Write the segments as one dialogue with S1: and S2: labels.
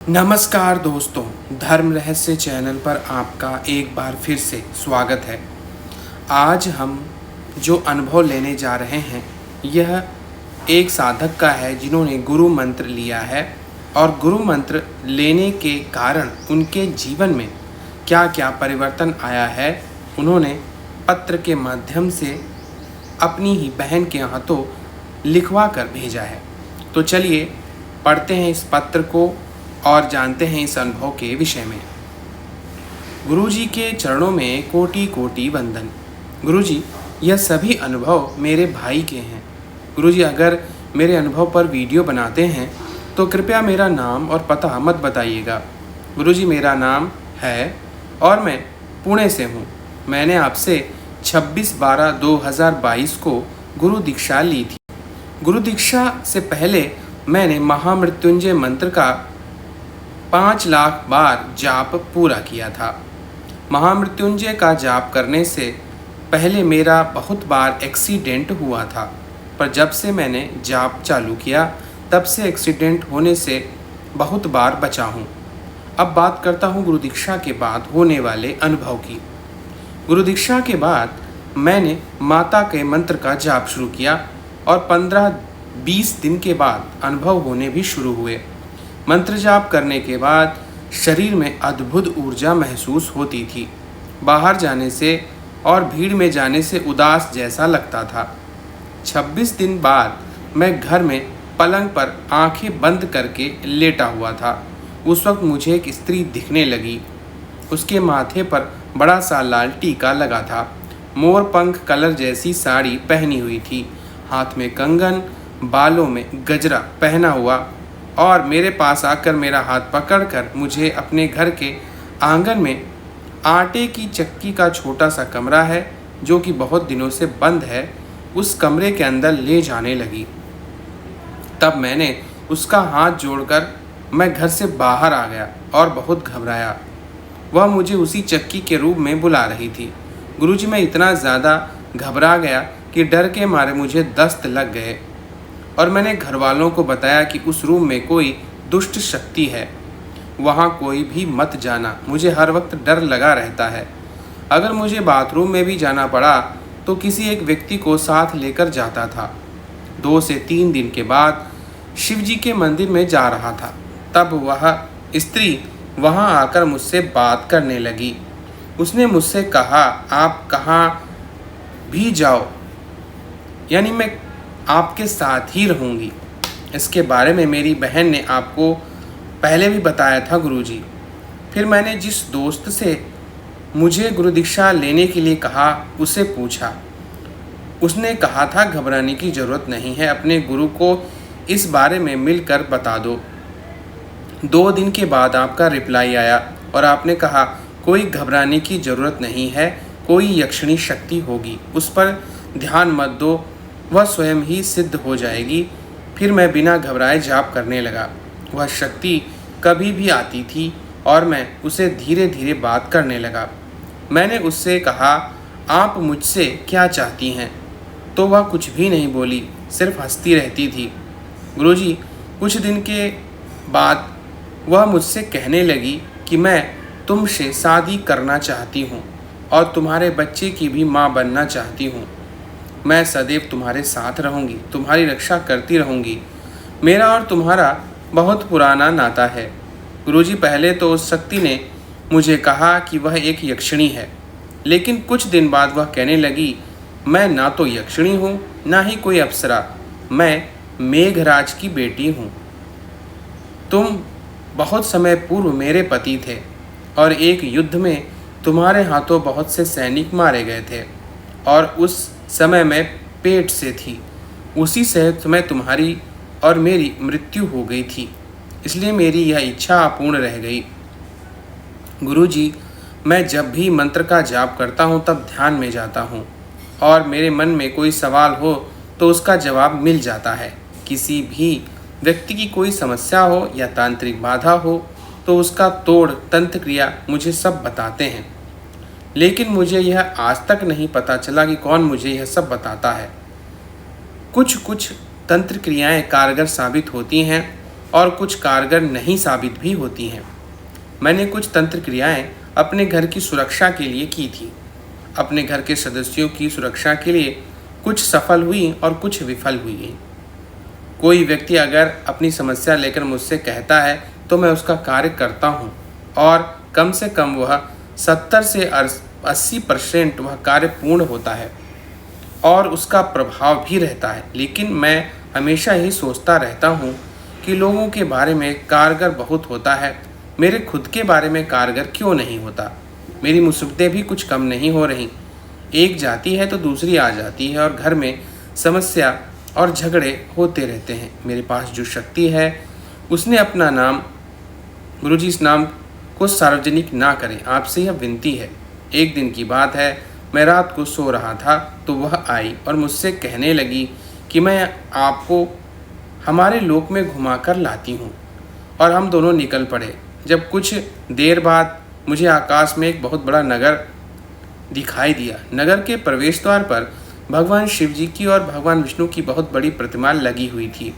S1: नमस्कार दोस्तों, धर्म रहस्य चैनल पर आपका एक बार फिर से स्वागत है। आज हम जो अनुभव लेने जा रहे हैं यह एक साधक का है जिन्होंने गुरु मंत्र लिया है और गुरु मंत्र लेने के कारण उनके जीवन में क्या क्या परिवर्तन आया है उन्होंने पत्र के माध्यम से अपनी ही बहन के हाथों लिखवा कर भेजा है। तो चलिए पढ़ते हैं इस पत्र को और जानते हैं इस अनुभव के विषय में। गुरुजी के चरणों में कोटि कोटि वंदन। गुरुजी, यह सभी अनुभव मेरे भाई के हैं। गुरुजी, अगर मेरे अनुभव पर वीडियो बनाते हैं तो कृपया मेरा नाम और पता मत बताइएगा। गुरुजी, मेरा नाम है और मैं पुणे से हूँ। मैंने आपसे 26/12/2022 को गुरु दीक्षा ली थी। गुरु दीक्षा से पहले मैंने महामृत्युंजय मंत्र का 5 लाख बार जाप पूरा किया था। महामृत्युंजय का जाप करने से पहले मेरा बहुत बार एक्सीडेंट हुआ था, पर जब से मैंने जाप चालू किया तब से एक्सीडेंट होने से बहुत बार बचा हूँ। अब बात करता हूँ गुरु दीक्षा के बाद होने वाले अनुभव की। गुरु दीक्षा के बाद मैंने माता के मंत्र का जाप शुरू किया और 15-20 दिन के बाद अनुभव होने भी शुरू हुए। मंत्र जाप करने के बाद शरीर में अद्भुत ऊर्जा महसूस होती थी। बाहर जाने से और भीड़ में जाने से उदास जैसा लगता था। 26 दिन बाद मैं घर में पलंग पर आंखें बंद करके लेटा हुआ था। उस वक्त मुझे एक स्त्री दिखने लगी। उसके माथे पर बड़ा सा लाल टीका लगा था। मोर पंख कलर जैसी साड़ी पहनी हुई थी। हाथ में कंगन, बालों में गजरा पहना हुआ और मेरे पास आकर मेरा हाथ पकड़कर मुझे अपने घर के आंगन में आटे की चक्की का छोटा सा कमरा है जो कि बहुत दिनों से बंद है, उस कमरे के अंदर ले जाने लगी। तब मैंने उसका हाथ जोड़कर मैं घर से बाहर आ गया और बहुत घबराया। वह मुझे उसी चक्की के रूप में बुला रही थी। गुरुजी, मैं इतना ज़्यादा घबरा गया कि डर के मारे मुझे दस्त लग गए और मैंने घर वालों को बताया कि उस रूम में कोई दुष्ट शक्ति है, वहाँ कोई भी मत जाना। मुझे हर वक्त डर लगा रहता है। अगर मुझे बाथरूम में भी जाना पड़ा तो किसी एक व्यक्ति को साथ लेकर जाता था। 2 से 3 दिन के बाद शिव जी के मंदिर में जा रहा था, तब वह स्त्री वहाँ आकर मुझसे बात करने लगी। उसने मुझसे कहा, आप कहाँ भी जाओ, यानी मैं आपके साथ ही रहूँगी। इसके बारे में मेरी बहन ने आपको पहले भी बताया था गुरुजी। फिर मैंने जिस दोस्त से मुझे गुरु दीक्षा लेने के लिए कहा उसे पूछा। उसने कहा था घबराने की ज़रूरत नहीं है, अपने गुरु को इस बारे में मिलकर बता दो। 2 दिन के बाद आपका रिप्लाई आया और आपने कहा कोई घबराने की ज़रूरत नहीं है, कोई यक्षिणी शक्ति होगी, उस पर ध्यान मत दो, वह स्वयं ही सिद्ध हो जाएगी। फिर मैं बिना घबराए जाप करने लगा। वह शक्ति कभी भी आती थी और मैं उसे धीरे धीरे बात करने लगा। मैंने उससे कहा, आप मुझसे क्या चाहती हैं? तो वह कुछ भी नहीं बोली, सिर्फ हंसती रहती थी। गुरुजी, कुछ दिन के बाद वह मुझसे कहने लगी कि मैं तुमसे शादी करना चाहती हूँ और तुम्हारे बच्चे की भी माँ बनना चाहती हूँ। मैं सदैव तुम्हारे साथ रहूँगी, तुम्हारी रक्षा करती रहूँगी। मेरा और तुम्हारा बहुत पुराना नाता है। गुरुजी, पहले तो उस शक्ति ने मुझे कहा कि वह एक यक्षिणी है, लेकिन कुछ दिन बाद वह कहने लगी, मैं ना तो यक्षिणी हूँ ना ही कोई अप्सरा, मैं मेघराज की बेटी हूँ। तुम बहुत समय पूर्व मेरे पति थे और एक युद्ध में तुम्हारे हाथों बहुत से सैनिक मारे गए थे और उस समय मैं पेट से थी। उसी समय तुम्हारी और मेरी मृत्यु हो गई थी, इसलिए मेरी यह इच्छा अपूर्ण रह गई। गुरुजी, मैं जब भी मंत्र का जाप करता हूँ तब ध्यान में जाता हूँ और मेरे मन में कोई सवाल हो तो उसका जवाब मिल जाता है। किसी भी व्यक्ति की कोई समस्या हो या तांत्रिक बाधा हो तो उसका तोड़ तंत्र क्रिया मुझे सब बताते हैं, लेकिन मुझे यह आज तक नहीं पता चला कि कौन मुझे यह सब बताता है। कुछ तंत्र क्रियाएं कारगर साबित होती हैं और कुछ कारगर नहीं साबित भी होती हैं। मैंने कुछ तंत्र क्रियाएं अपने घर की सुरक्षा के लिए की थी। अपने घर के सदस्यों की सुरक्षा के लिए कुछ सफल हुई और कुछ विफल हुई। कोई व्यक्ति अगर अपनी समस्या लेकर मुझसे कहता है तो मैं उसका कार्य करता हूँ और कम से कम वह 70 से 80% वह कार्य पूर्ण होता है और उसका प्रभाव भी रहता है। लेकिन मैं हमेशा ही सोचता रहता हूँ कि लोगों के बारे में कारगर बहुत होता है, मेरे खुद के बारे में कारगर क्यों नहीं होता। मेरी मुसीबतें भी कुछ कम नहीं हो रही। एक जाती है तो दूसरी आ जाती है और घर में समस्या और झगड़े होते रहते हैं। मेरे पास जो शक्ति है उसने अपना नाम, गुरुजी इस नाम को सार्वजनिक ना करें, आपसे यह विनती है। एक दिन की बात है, मैं रात को सो रहा था तो वह आई और मुझसे कहने लगी कि मैं आपको हमारे लोक में घुमाकर लाती हूँ, और हम दोनों निकल पड़े। जब कुछ देर बाद मुझे आकाश में एक बहुत बड़ा नगर दिखाई दिया। नगर के प्रवेश द्वार पर भगवान शिव जी की और भगवान विष्णु की बहुत बड़ी प्रतिमा लगी हुई थी।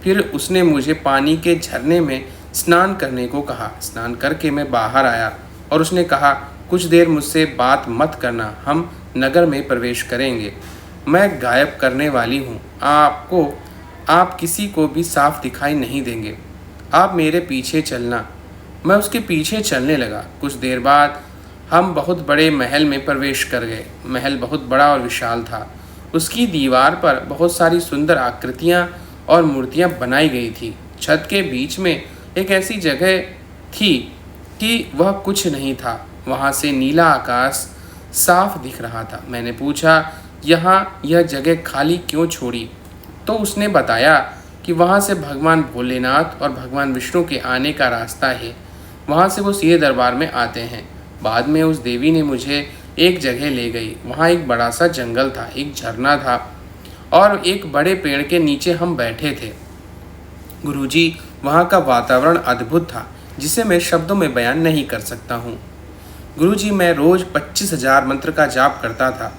S1: फिर उसने मुझे पानी के झरने में स्नान करने को कहा। स्नान करके मैं बाहर आया और उसने कहा, कुछ देर मुझसे बात मत करना, हम नगर में प्रवेश करेंगे। मैं गायब करने वाली हूँ, आप किसी को भी साफ दिखाई नहीं देंगे, आप मेरे पीछे चलना। मैं उसके पीछे चलने लगा। कुछ देर बाद हम बहुत बड़े महल में प्रवेश कर गए। महल बहुत बड़ा और विशाल था। उसकी दीवार पर बहुत सारी सुंदर आकृतियाँ और मूर्तियाँ बनाई गई थी। छत के बीच में एक ऐसी जगह थी कि वह कुछ नहीं था। वहाँ से नीला आकाश साफ दिख रहा था। मैंने पूछा, यहाँ यह जगह खाली क्यों छोड़ी? तो उसने बताया कि वहाँ से भगवान भोलेनाथ और भगवान विष्णु के आने का रास्ता है। वहाँ से वो सीधे दरबार में आते हैं। बाद में उस देवी ने मुझे एक जगह ले गई। वहाँ एक बड़ा सा जंगल था, एक झरना था और एक बड़े पेड़ के नीचे हम बैठे थे। गुरुजी, वहाँ का वातावरण अद्भुत था जिसे मैं शब्दों में बयान नहीं कर सकता हूँ। गुरुजी, मैं रोज़ 25,000 मंत्र का जाप करता था।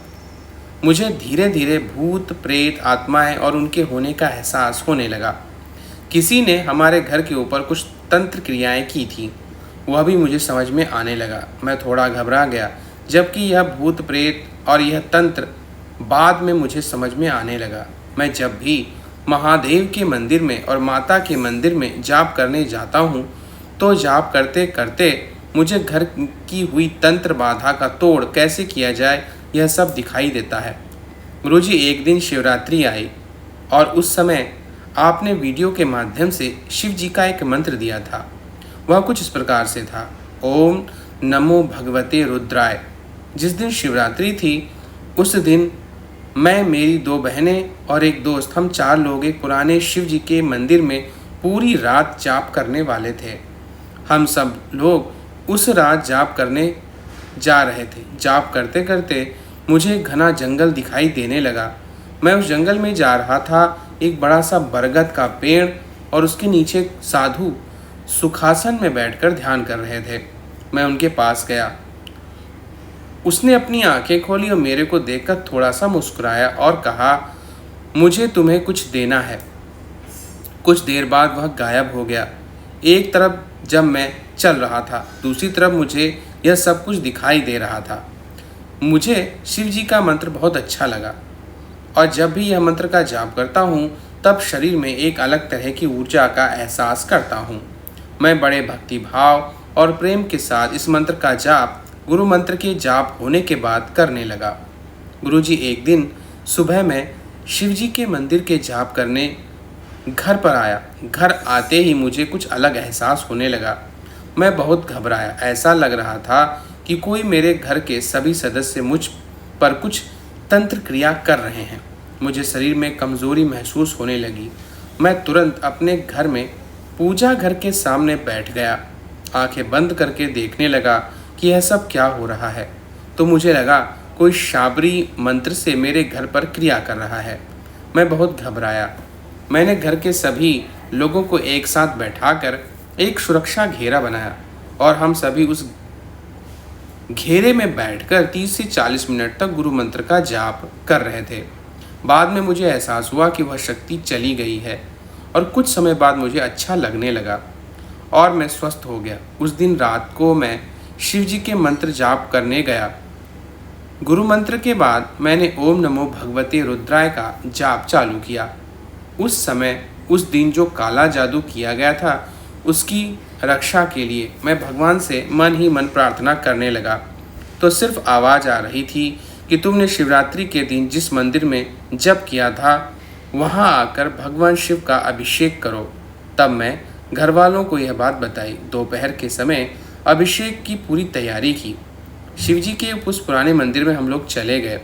S1: मुझे धीरे धीरे भूत प्रेत आत्माएं और उनके होने का एहसास होने लगा। किसी ने हमारे घर के ऊपर कुछ तंत्र क्रियाएं की थी, वह भी मुझे समझ में आने लगा। मैं थोड़ा घबरा गया, जबकि यह भूत प्रेत और यह तंत्र बाद में मुझे समझ में आने लगा। मैं जब भी महादेव के मंदिर में और माता के मंदिर में जाप करने जाता हूँ तो जाप करते करते मुझे घर की हुई तंत्र बाधा का तोड़ कैसे किया जाए यह सब दिखाई देता है। गुरुजी, एक दिन शिवरात्रि आई और उस समय आपने वीडियो के माध्यम से शिव जी का एक मंत्र दिया था। वह कुछ इस प्रकार से था, ओम नमो भगवते रुद्राय। जिस दिन शिवरात्रि थी उस दिन मैं, मेरी 2 बहनें और एक दोस्त, हम 4 लोग एक पुराने शिव जी के मंदिर में पूरी रात जाप करने वाले थे। हम सब लोग उस रात जाप करने जा रहे थे। जाप करते करते मुझे घना जंगल दिखाई देने लगा। मैं उस जंगल में जा रहा था। एक बड़ा सा बरगद का पेड़ और उसके नीचे साधु सुखासन में बैठकर ध्यान कर रहे थे। मैं उनके पास गया। उसने अपनी आंखें खोली और मेरे को देखकर थोड़ा सा मुस्कुराया और कहा, मुझे तुम्हें कुछ देना है। कुछ देर बाद वह गायब हो गया। एक तरफ जब मैं चल रहा था, दूसरी तरफ मुझे यह सब कुछ दिखाई दे रहा था। मुझे शिव जी का मंत्र बहुत अच्छा लगा और जब भी यह मंत्र का जाप करता हूँ तब शरीर में एक अलग तरह की ऊर्जा का एहसास करता हूँ। मैं बड़े भक्ति भाव और प्रेम के साथ इस मंत्र का जाप गुरु मंत्र के जाप होने के बाद करने लगा। गुरुजी, एक दिन सुबह मैं शिव जी के मंदिर के जाप करने घर पर आया। घर आते ही मुझे कुछ अलग एहसास होने लगा। मैं बहुत घबराया। ऐसा लग रहा था कि कोई मेरे घर के सभी सदस्य मुझ पर कुछ तंत्र क्रिया कर रहे हैं। मुझे शरीर में कमज़ोरी महसूस होने लगी। मैं तुरंत अपने घर में पूजा घर के सामने बैठ गया। आंखें बंद करके देखने लगा कि यह सब क्या हो रहा है। तो मुझे लगा कोई शाबरी मंत्र से मेरे घर पर क्रिया कर रहा है। मैं बहुत घबराया। मैंने घर के सभी लोगों को एक साथ बैठाकर एक सुरक्षा घेरा बनाया और हम सभी उस घेरे में बैठकर 30 से 40 मिनट तक गुरु मंत्र का जाप कर रहे थे। बाद में मुझे एहसास हुआ कि वह शक्ति चली गई है और कुछ समय बाद मुझे अच्छा लगने लगा और मैं स्वस्थ हो गया। उस दिन रात को मैं शिव जी के मंत्र जाप करने गया। गुरु मंत्र के बाद मैंने ओम नमो भगवते रुद्राय का जाप चालू किया। उस समय उस दिन जो काला जादू किया गया था उसकी रक्षा के लिए मैं भगवान से मन ही मन प्रार्थना करने लगा। तो सिर्फ आवाज़ आ रही थी कि तुमने शिवरात्रि के दिन जिस मंदिर में जप किया था वहाँ आकर भगवान शिव का अभिषेक करो। तब मैं घर वालों को यह बात बताई। दोपहर के समय अभिषेक की पूरी तैयारी की। शिव जी के उस पुराने मंदिर में हम लोग चले गए।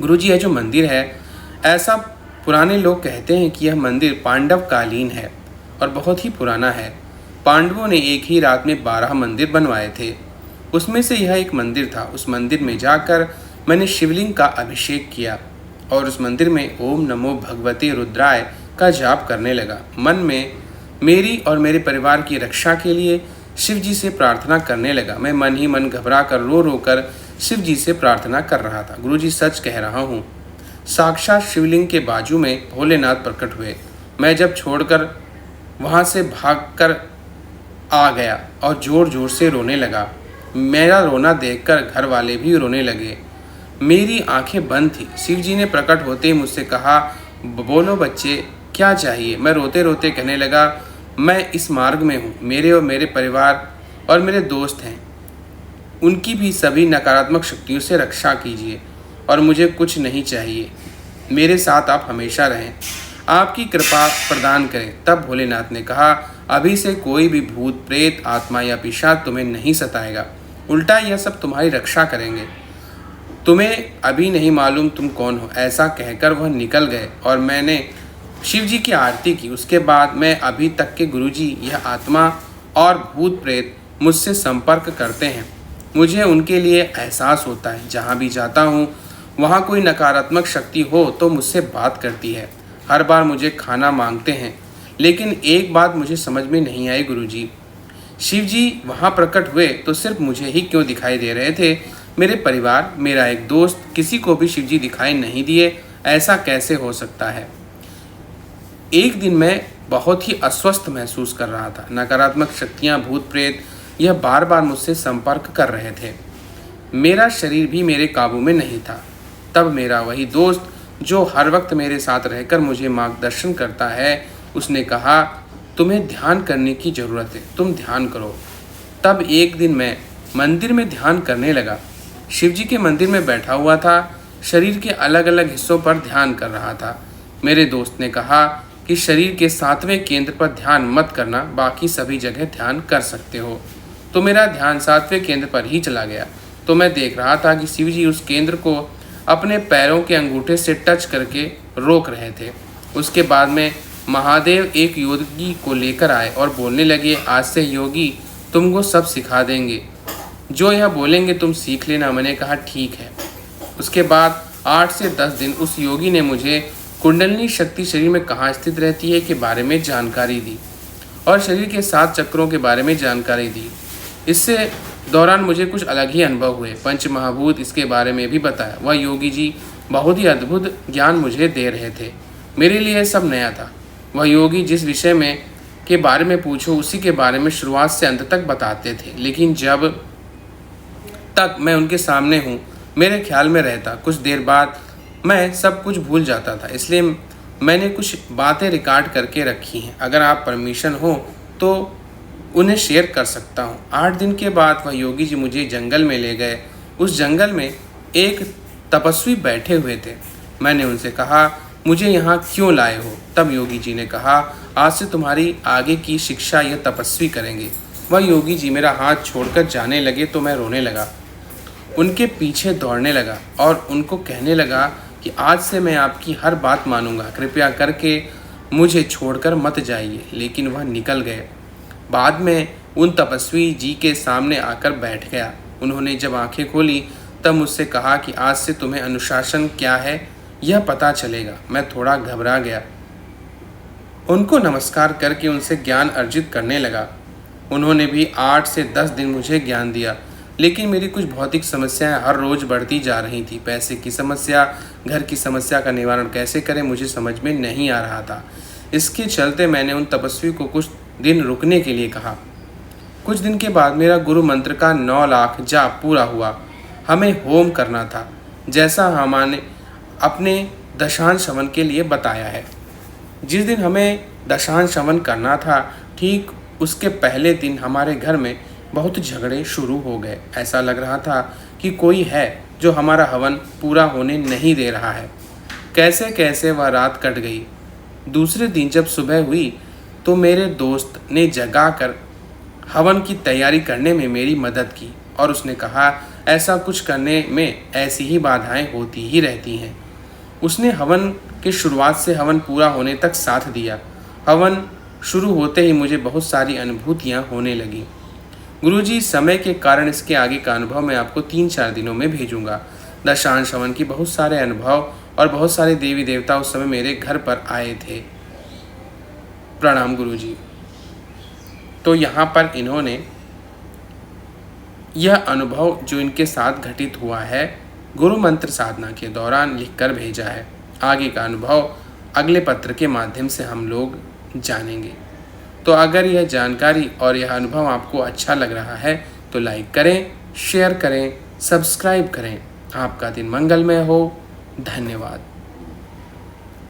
S1: गुरुजी, यह जो मंदिर है, ऐसा पुराने लोग कहते हैं कि यह मंदिर पांडव कालीन है और बहुत ही पुराना है। पांडवों ने एक ही रात में 12 मंदिर बनवाए थे, उसमें से यह एक मंदिर था। उस मंदिर में जाकर मैंने शिवलिंग का अभिषेक किया और उस मंदिर में ओम नमो भगवते रुद्राय का जाप करने लगा। मन में मेरी और मेरे परिवार की रक्षा के लिए शिव जी से प्रार्थना करने लगा। मैं मन ही मन घबरा कर रो रो कर शिव जी से प्रार्थना कर रहा था। गुरुजी, सच कह रहा हूँ, साक्षात शिवलिंग के बाजू में भोलेनाथ प्रकट हुए। मैं जब छोड़कर वहाँ से भागकर आ गया और ज़ोर ज़ोर से रोने लगा। मेरा रोना देखकर घर वाले भी रोने लगे। मेरी आंखें बंद थी। शिव जी ने प्रकट होते ही मुझसे कहा, बोलो बच्चे, क्या चाहिए? मैं रोते रोते कहने लगा, मैं इस मार्ग में हूँ। मेरे और मेरे परिवार और मेरे दोस्त हैं, उनकी भी सभी नकारात्मक शक्तियों से रक्षा कीजिए और मुझे कुछ नहीं चाहिए। मेरे साथ आप हमेशा रहें, आपकी कृपा प्रदान करें। तब भोलेनाथ ने कहा, अभी से कोई भी भूत, प्रेत, आत्मा या पिशाच तुम्हें नहीं सताएगा। उल्टा यह सब तुम्हारी रक्षा करेंगे। तुम्हें अभी नहीं मालूम तुम कौन हो। ऐसा कहकर वह निकल गए और मैंने शिव जी की आरती की। उसके बाद मैं अभी तक के गुरुजी, यह आत्मा और भूत प्रेत मुझसे संपर्क करते हैं। मुझे उनके लिए एहसास होता है। जहाँ भी जाता हूँ वहाँ कोई नकारात्मक शक्ति हो तो मुझसे बात करती है। हर बार मुझे खाना मांगते हैं, लेकिन एक बात मुझे समझ में नहीं आई गुरुजी, शिव जी वहाँ प्रकट हुए तो सिर्फ मुझे ही क्यों दिखाई दे रहे थे? मेरे परिवार, मेरा एक दोस्त, किसी को भी शिव जी दिखाई नहीं दिए। ऐसा कैसे हो सकता है? एक दिन मैं बहुत ही अस्वस्थ महसूस कर रहा था। नकारात्मक शक्तियाँ, भूत प्रेत यह बार बार मुझसे संपर्क कर रहे थे। मेरा शरीर भी मेरे काबू में नहीं था। तब मेरा वही दोस्त जो हर वक्त मेरे साथ रहकर मुझे मार्गदर्शन करता है, उसने कहा, तुम्हें ध्यान करने की ज़रूरत है, तुम ध्यान करो। तब एक दिन मैं मंदिर में ध्यान करने लगा। शिव जी के मंदिर में बैठा हुआ था, शरीर के अलग अलग हिस्सों पर ध्यान कर रहा था। मेरे दोस्त ने कहा कि शरीर के 7वें केंद्र पर ध्यान मत करना, बाकी सभी जगह ध्यान कर सकते हो। तो मेरा ध्यान 7वें केंद्र पर ही चला गया। तो मैं देख रहा था कि शिव जी उस केंद्र को अपने पैरों के अंगूठे से टच करके रोक रहे थे। उसके बाद में महादेव एक योगी को लेकर आए और बोलने लगे, आज से योगी तुमको सब सिखा देंगे, जो यह बोलेंगे तुम सीख लेना। मैंने कहा ठीक है। उसके बाद 8 से 10 दिन उस योगी ने मुझे कुंडलिनी शक्ति शरीर में कहाँ स्थित रहती है के बारे में जानकारी दी और शरीर के 7 चक्रों के बारे में जानकारी दी। इससे दौरान मुझे कुछ अलग ही अनुभव हुए। पंच महाभूत इसके बारे में भी बताया। वह योगी जी बहुत ही अद्भुत ज्ञान मुझे दे रहे थे। मेरे लिए सब नया था। वह योगी जिस विषय में के बारे में पूछो उसी के बारे में शुरुआत से अंत तक बताते थे, लेकिन जब तक मैं उनके सामने हूँ मेरे ख्याल में रहता। कुछ देर बाद मैं सब कुछ भूल जाता था, इसलिए मैंने कुछ बातें रिकॉर्ड करके रखी हैं। अगर आप परमिशन हो तो उन्हें शेयर कर सकता हूँ। 8 दिन के बाद वह योगी जी मुझे जंगल में ले गए। उस जंगल में एक तपस्वी बैठे हुए थे। मैंने उनसे कहा, मुझे यहाँ क्यों लाए हो? तब योगी जी ने कहा, आज से तुम्हारी आगे की शिक्षा यह तपस्वी करेंगे। वह योगी जी मेरा हाथ छोड़कर जाने लगे तो मैं रोने लगा, उनके पीछे दौड़ने लगा और उनको कहने लगा कि आज से मैं आपकी हर बात मानूंगा, कृपया करके मुझे छोड़कर मत जाइए। लेकिन वह निकल गए। बाद में उन तपस्वी जी के सामने आकर बैठ गया। उन्होंने जब आंखें खोली तब मुझसे कहा कि आज से तुम्हें अनुशासन क्या है यह पता चलेगा। मैं थोड़ा घबरा गया। उनको नमस्कार करके उनसे ज्ञान अर्जित करने लगा। उन्होंने भी 8 से 10 दिन मुझे ज्ञान दिया, लेकिन मेरी कुछ भौतिक समस्याएं हर रोज़ बढ़ती जा रही थी। पैसे की समस्या, घर की समस्या का निवारण कैसे करें मुझे समझ में नहीं आ रहा था। इसके चलते मैंने उन तपस्वी को कुछ दिन रुकने के लिए कहा। कुछ दिन के बाद मेरा गुरु मंत्र का 9 लाख जाप पूरा हुआ। हमें होम करना था, जैसा हमने अपने दशांश हवन के लिए बताया है। जिस दिन हमें दशांश हवन करना था, ठीक उसके पहले दिन हमारे घर में बहुत झगड़े शुरू हो गए। ऐसा लग रहा था कि कोई है जो हमारा हवन पूरा होने नहीं दे रहा है। कैसे कैसे वह रात कट गई। दूसरे दिन जब सुबह हुई तो मेरे दोस्त ने जगाकर हवन की तैयारी करने में मेरी मदद की और उसने कहा, ऐसा कुछ करने में ऐसी ही बाधाएं होती ही रहती हैं। उसने हवन के शुरुआत से हवन पूरा होने तक साथ दिया। हवन शुरू होते ही मुझे बहुत सारी अनुभूतियां होने लगी। गुरुजी, समय के कारण इसके आगे का अनुभव मैं आपको 3-4 दिनों में भेजूंगा। दशांश हवन की बहुत सारे अनुभव और बहुत सारे देवी देवता उस समय मेरे घर पर आए थे। प्रणाम गुरुजी। तो यहाँ पर इन्होंने यह अनुभव जो इनके साथ घटित हुआ है गुरु मंत्र साधना के दौरान लिखकर भेजा है। आगे का अनुभव अगले पत्र के माध्यम से हम लोग जानेंगे। तो अगर यह जानकारी और यह अनुभव आपको अच्छा लग रहा है तो लाइक करें, शेयर करें, सब्सक्राइब करें। आपका दिन मंगलमय हो। धन्यवाद।